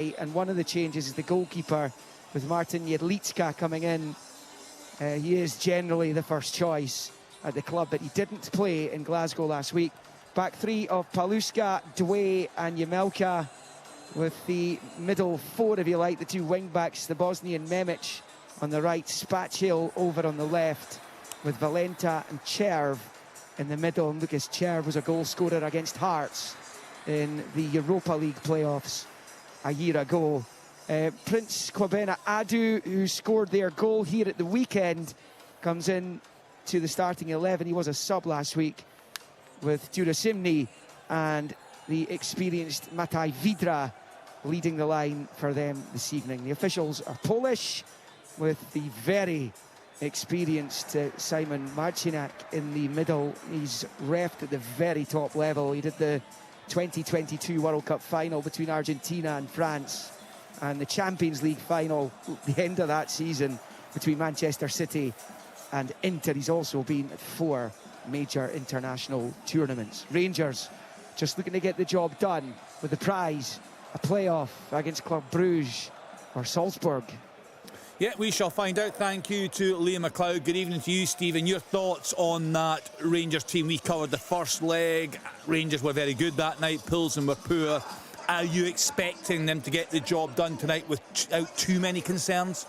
And one of the changes is the goalkeeper, with Martin Jedlicka coming in. He is generally the first choice at the club, but he didn't play in Glasgow last week. Back three of Paluska, Dwe and Jamelka, with the middle four, if you like, the two wing-backs, the Bosnian Memic on the right, Spatchil over on the left, with Valenta and Cherv in the middle. And Lucas Cherv was a goal scorer against Hearts in the Europa League playoffs a year ago. Prince Kwabena Adu, who scored their goal here at the weekend, comes in to the starting 11. He was a sub last week, with Durosinmi and the experienced Mataj Vidra leading the line for them this evening. The officials are Polish, with the very experienced Simon Marcinak in the middle. He's refed at the very top level. He did the 2022 World Cup final between Argentina and France, and the Champions League final, the end of that season, between Manchester City and Inter. He's also been at 4 major international tournaments. Rangers just looking to get the job done with the prize, a playoff against Club Brugge or Salzburg. Yeah, we shall find out. Thank you to Liam McLeod. Good evening to you, Stephen. Your thoughts on that Rangers team? We covered the first leg. Rangers were very good that night. Pilsen were poor. Are you expecting them to get the job done tonight without too many concerns?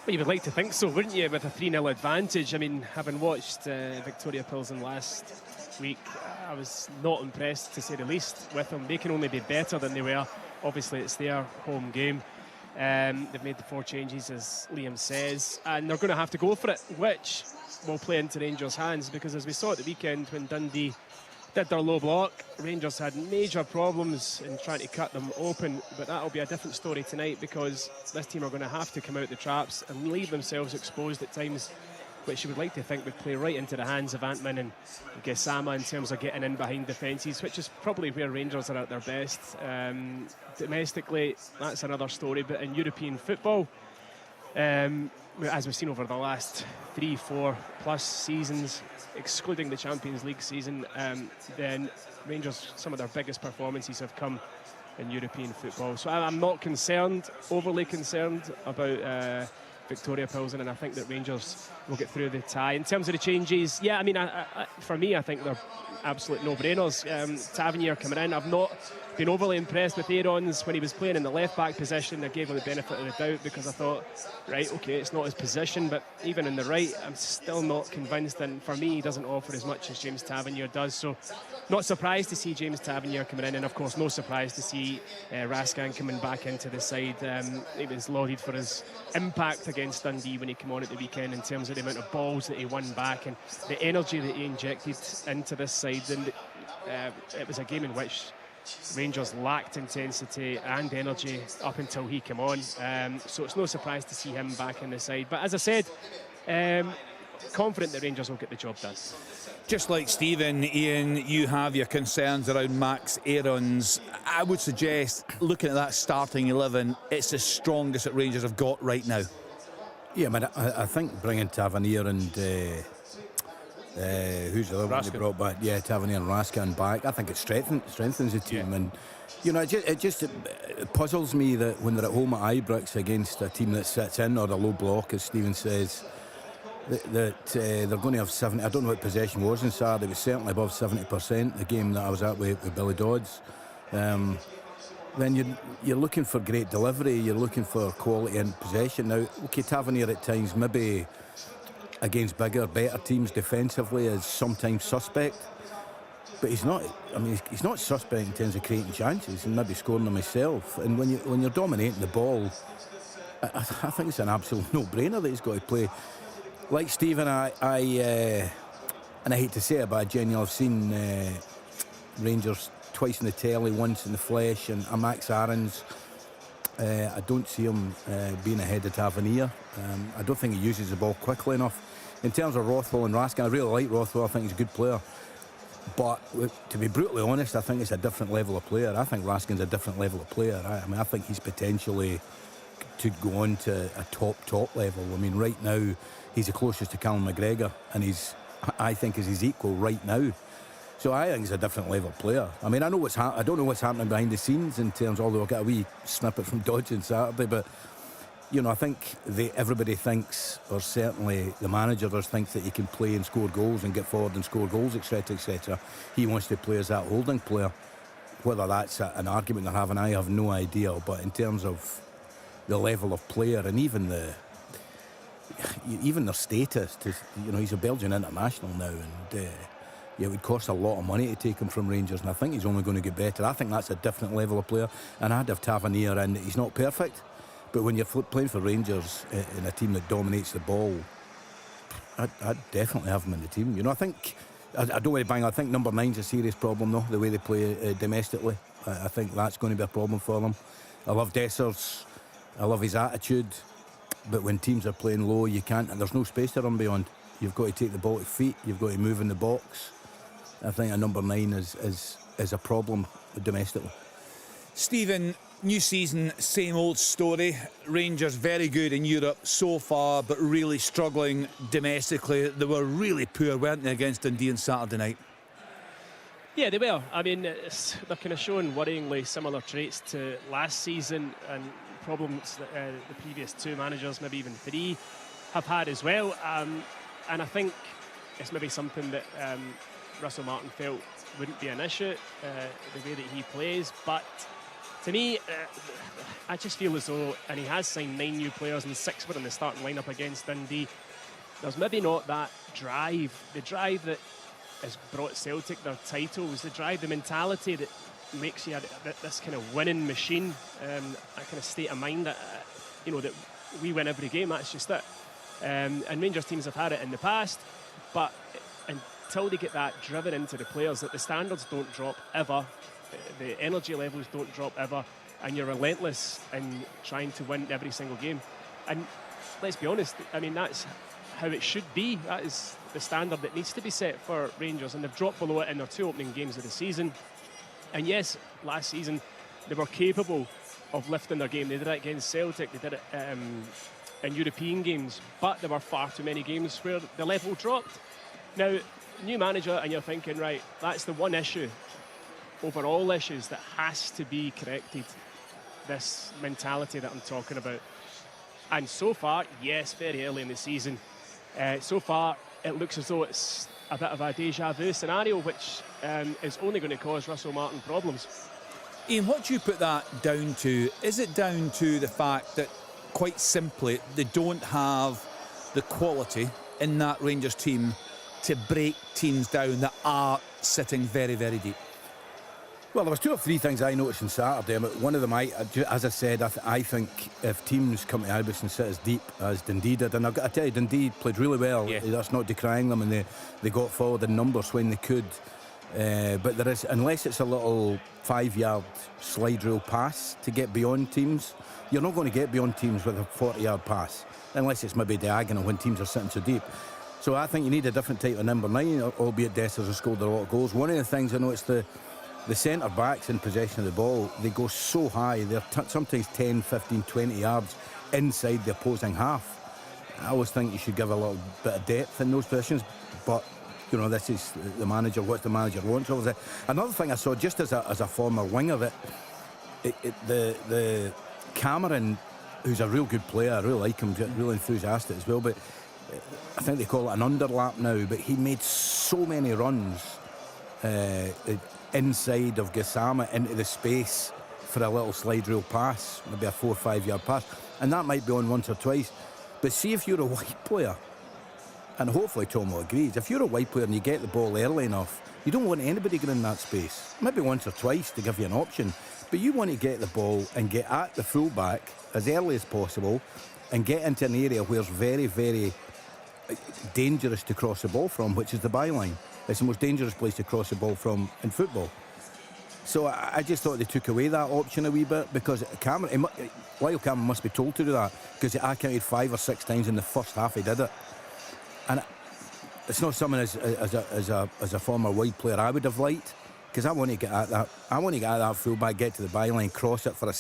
Well, you would like to think so, wouldn't you, with a 3-0 advantage? I mean, having watched Viktoria Pilsen last week, I was not impressed, to say the least, with them. They can only be better than they were. Obviously, it's their home game. They've made the 4 changes, as Liam says, and they're going to have to go for it, which will play into Rangers' hands, because as we saw at the weekend when Dundee did their low block, Rangers had major problems in trying to cut them open. But that'll be a different story tonight, because this team are going to have to come out the traps and leave themselves exposed at times, which you would like to think would play right into the hands of Antman and Gesama in terms of getting in behind defences, which is probably where Rangers are at their best. Domestically, that's another story, but in European football, as we've seen over the last 3-4 plus seasons, excluding the Champions League season, then Rangers, some of their biggest performances have come in European football. So I'm not overly concerned about Viktoria Pilsen, and I think that Rangers will get through the tie. In terms of the changes, yeah, I mean, for me, I think they're absolute no-brainers. Tavernier coming in, I've not been overly impressed with Aarons when he was playing in the left-back position. I gave him the benefit of the doubt, because I thought, right, okay, it's not his position, but even in the right, I'm still not convinced, and for me, he doesn't offer as much as James Tavernier does. So not surprised to see James Tavernier coming in, and of course no surprise to see Raskan coming back into the side. He was lauded for his impact against Dundee when he came on at the weekend, in terms of the amount of balls that he won back and the energy that he injected into this side. And it was a game in which Rangers lacked intensity and energy up until he came on, so it's no surprise to see him back in the side. But as I said, confident that Rangers will get the job done. Just like Stephen, Ian, you have your concerns around Max Aarons. I would suggest, looking at that starting 11, it's the strongest that Rangers have got right now. Yeah, I think bringing Tavernier and who's the other one they brought back? Yeah, Tavernier and Raskan back. I think it strengthens the team, and you know, it just puzzles me that when they're at home at Ibrox against a team that sits in, or a low block, as Stephen says, that they're going to have 70. I don't know what possession was in Saturday. It was certainly above 70%. The game that I was at with Billy Dodds. Then you're looking for great delivery. You're looking for quality in possession. Now, okay, Tavernier at times maybe against bigger, better teams defensively is sometimes suspect, but he's not. I mean, he's not suspect in terms of creating chances and maybe scoring them himself. And when you're dominating the ball, I think it's an absolute no-brainer that he's got to play. Like Stephen, and I hate to say it, but I genuinely have seen Rangers twice in the telly, once in the flesh, and Max Aarons. I don't see him being ahead of Tavernier. I don't think he uses the ball quickly enough. In terms of Rothwell and Raskin, I really like Rothwell. I think he's a good player. But to be brutally honest, I think it's a different level of player. I think Raskin's a different level of player. I think he's potentially to go on to a top level. I mean, right now, he's the closest to Callum McGregor, and I think is his equal right now. So I think he's a different level player. I mean, I don't know what's happening behind the scenes in terms, although I got a wee snippet from Dodge on Saturday, but you know, I think everybody thinks, or certainly the manager thinks, that he can play and score goals and get forward and score goals, etc., etc. He wants to play as that holding player. Whether that's an argument they're having, I have no idea. But in terms of the level of player and even their status, you know, he's a Belgian international now, and it would cost a lot of money to take him from Rangers, and I think he's only going to get better. I think that's a different level of player, and I'd have Tavernier in. He's not perfect, but when you're playing for Rangers in a team that dominates the ball, I'd definitely have him in the team. You know, I think, I don't want to bang, I think number 9's a serious problem though, the way they play domestically. I think that's going to be a problem for them. I love Dessers, I love his attitude, but when teams are playing low, you can't, and there's no space to run beyond. You've got to take the ball to feet, you've got to move in the box. I think a number 9 is a problem domestically. Stephen, new season, same old story. Rangers very good in Europe so far, but really struggling domestically. They were really poor, weren't they, against Dundee on Saturday night? Yeah, they were. I mean, they're kind of showing worryingly similar traits to last season, and problems that the previous 2 managers, maybe even 3, have had as well. And I think it's maybe something that Russell Martin felt wouldn't be an issue, the way that he plays. But to me, I just feel as though, and he has signed 9 new players and 6 were in the starting lineup against Dundee, there's maybe not that drive, the drive that has brought Celtic their titles, the drive, the mentality that makes you this kind of winning machine, a kind of state of mind that, you know, that we win every game, that's just it. And Rangers teams have had it in the past, but until they get that driven into the players, that the standards don't drop ever, the energy levels don't drop ever, and you're relentless in trying to win every single game. And let's be honest, I mean, that's how it should be. That is the standard that needs to be set for Rangers, and they've dropped below it in their 2 opening games of the season. And yes, last season they were capable of lifting their game. They did it against Celtic, they did it in European games, but there were far too many games where the level dropped. Now, new manager, and you're thinking, right, that's the one issue over all issues that has to be corrected, this mentality that I'm talking about. And so far, yes, very early in the season, so far it looks as though it's a bit of a deja vu scenario, which is only going to cause Russell Martin problems. Ian, what do you put that down to? Is it down to the fact that, quite simply, they don't have the quality in that Rangers team to break teams down that are sitting very, very deep? Well, there was 2 or 3 things I noticed on Saturday. One of them, as I said, I think if teams come to Ibis and sit as deep as Dundee did, and I've got to tell you, Dundee played really well. Yeah. That's not decrying them, and they got forward in numbers when they could. But there is, unless it's a little 5-yard slide rule pass to get beyond teams, you're not going to get beyond teams with a 40-yard pass, unless it's maybe diagonal when teams are sitting so deep. So I think you need a different type of number 9, albeit Dessers has scored a lot of goals. One of the things I noticed, the centre-backs in possession of the ball, they go so high, they're sometimes 10, 15, 20 yards inside the opposing half. I always think you should give a little bit of depth in those positions, but you know, this is the manager, what the manager wants. Another thing I saw, just as a former winger, that the Cameron, who's a real good player, I really like him, really enthusiastic as well, but I think they call it an underlap now, but he made so many runs inside of Gassama into the space for a little slide rule pass, maybe a 4 or 5 yard pass, and that might be on once or twice. But see, if you're a white player, and hopefully Tom will agree, if you're a white player and you get the ball early enough, you don't want anybody getting in that space. Maybe once or twice to give you an option, but you want to get the ball and get at the fullback as early as possible and get into an area where it's very, very dangerous to cross the ball from, which is the byline. It's the most dangerous place to cross the ball from in football. So I just thought they took away that option a wee bit, because Lyle Cameron must be told to do that, because I counted 5 or 6 times in the first half he did it. And it's not something as a former wide player I would have liked, because I want to get at that. I want to get at that fullback, get to the byline, cross it for a second.